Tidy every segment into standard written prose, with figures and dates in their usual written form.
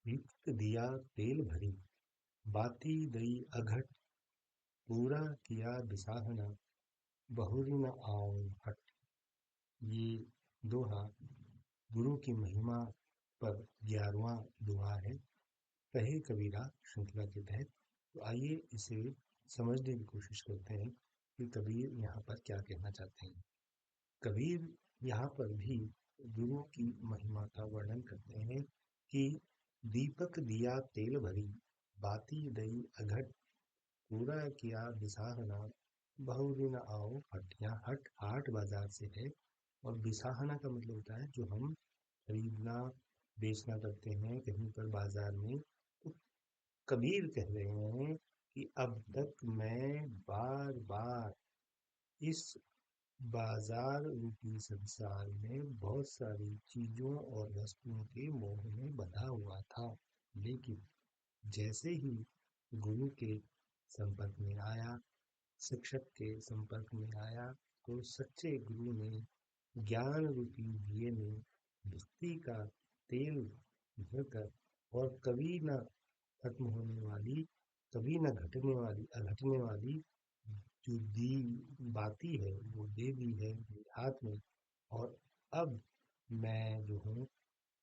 दीपक दिया तेल भरी, बाती दई अघट, पूरा किया बिसाहना, बहुरी न आऊं हट। ये दोहा गुरु की महिमा पर 11वां दोहा है। कहे कबीरा श्रृंखला के तहत। तो आइए इसे समझने की कोशिश करते हैं कि कबीर यहाँ पर क्या कहना चाहते हैं। कबीर यहाँ पर भी गुरु की महिमा का वर्णन करते हैं कि दीपक दिया तेल भरी, बाती दई अघट, पूरा किया बिसाहना, बहुरी न आओ हट। यहाँ हट हाट बाजार से है और बिसाहना का मतलब होता है जो हम खरीदना बेचना करते हैं कहीं पर बाजार में। तो कबीर कह रहे हैं कि अब तक मैं बार बार इस बाजार रूपी संसार में बहुत सारी चीजों और वस्तुओं के मोह में बंधा हुआ था, लेकिन जैसे ही गुरु के संपर्क में आया, शिक्षक के संपर्क में आया, तो सच्चे गुरु ने ज्ञान रूपी दिए में भक्ति का तेल भरकर और कभी न खत्म होने वाली, कभी न घटने वाली, अघटने वाली जो दी बाती है वो दे दी है मेरे हाथ में। और अब मैं जो हूँ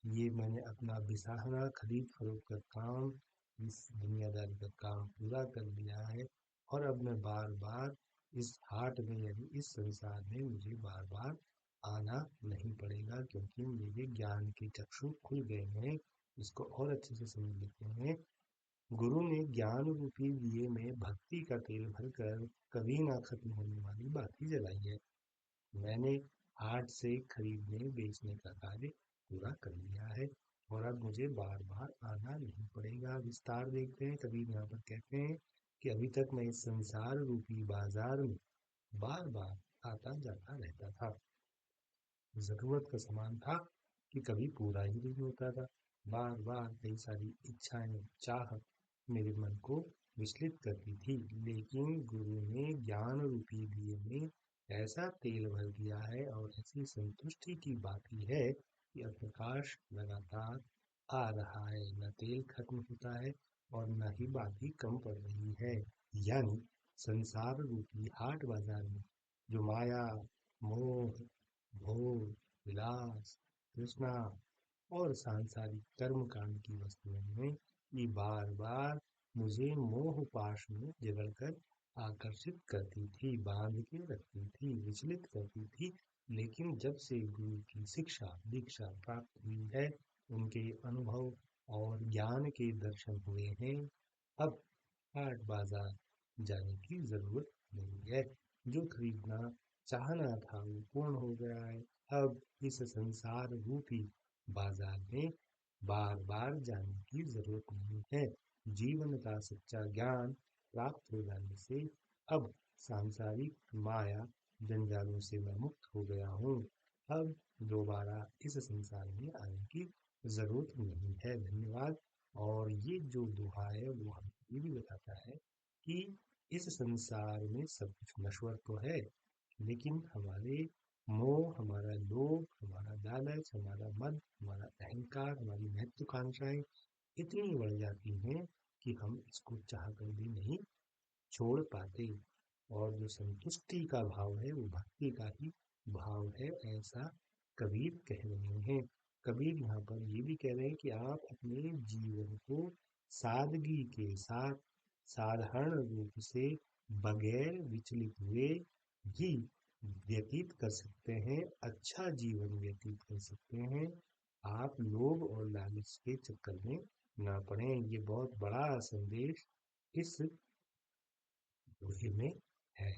ये मैंने अपना बिसाहना खरीद फरोख्त का काम, इस दुनियादारी का काम पूरा कर लिया है। और अब मैं बार बार इस हाट में यानी इस संसार में मुझे बार बार आना नहीं पड़ेगा, क्योंकि मेरे ज्ञान के चक्षु खुल गए हैं। इसको और अच्छे से समझ लेते हैं। गुरु ने ज्ञान रूपी दिए में भक्ति का तेल भरकर कभी ना खत्म होने वाली बाती जलाई है। मैंने हाट से खरीदने बेचने का कार्य पूरा कर लिया है और अब मुझे बार बार आना नहीं पड़ेगा। विस्तार देखते हैं। कबीर यहाँ पर कहते हैं कि अभी तक मैं इस संसार रूपी बाजार में बार बार आता जाता रहता था, जरूरत का सामान था कि कभी पूरा ही नहीं होता था। बार बार कई सारी इच्छाएं चाह मेरे मन को विचलित करती थी, लेकिन गुरु ने ज्ञान रूपी दिए में ऐसा तेल भर दिया है और ऐसी संतुष्टि की बाती है कि अब प्रकाश लगातार आ रहा है, न तेल खत्म होता है और न ही बाती कम पड़ रही है। यानी संसार रूपी हाट बाजार में जो माया, मोह, भोग, विलास, तृष्णा और सांसारिक कर्म कांड की वस्तुओं में ये बार बार मुझे मोह पाश में जकड़कर आकर्षित करती थी, बांध के रखती थी, विचलित करती थी। लेकिन जब से गुरु की शिक्षा दीक्षा प्राप्त हुई है, उनके अनुभव और ज्ञान के दर्शन हुए हैं, अब हाट बाजार जाने की जरूरत नहीं है। जो खरीदना चाहना था वो पूर्ण हो गया है। अब इस संसार रूपी बाजार में बार बार जाने की जरूरत नहीं है। जीवन का सच्चा ज्ञान प्राप्त हो जाने से अब सांसारिक माया जंजालों से मैं मुक्त हो गया हूँ। अब दोबारा इस संसार में आने की जरूरत नहीं है। धन्यवाद। और ये जो दोहा है वो हमें ये भी बताता है कि इस संसार में सब कुछ नश्वर तो है, लेकिन हमारे मोह, हमारा लोभ, हमारा लालच, हमारा मद, हमारा अहंकार, हमारी महत्वाकांक्षाएं इतनी बढ़ जाती हैं कि हम इसको चाह कर भी नहीं छोड़ पाते। और जो संतुष्टि का भाव है वो भक्ति का ही भाव है, ऐसा कबीर कह रहे हैं। कबीर यहाँ पर ये भी कह रहे हैं कि आप अपने जीवन को सादगी के साथ साधारण रूप से बगैर विचलित हुए ही व्यतीत कर सकते हैं, अच्छा जीवन व्यतीत कर सकते हैं। आप लोभ और लालच के चक्कर में ना पड़े। ये बहुत बड़ा संदेश इस दोहे में है।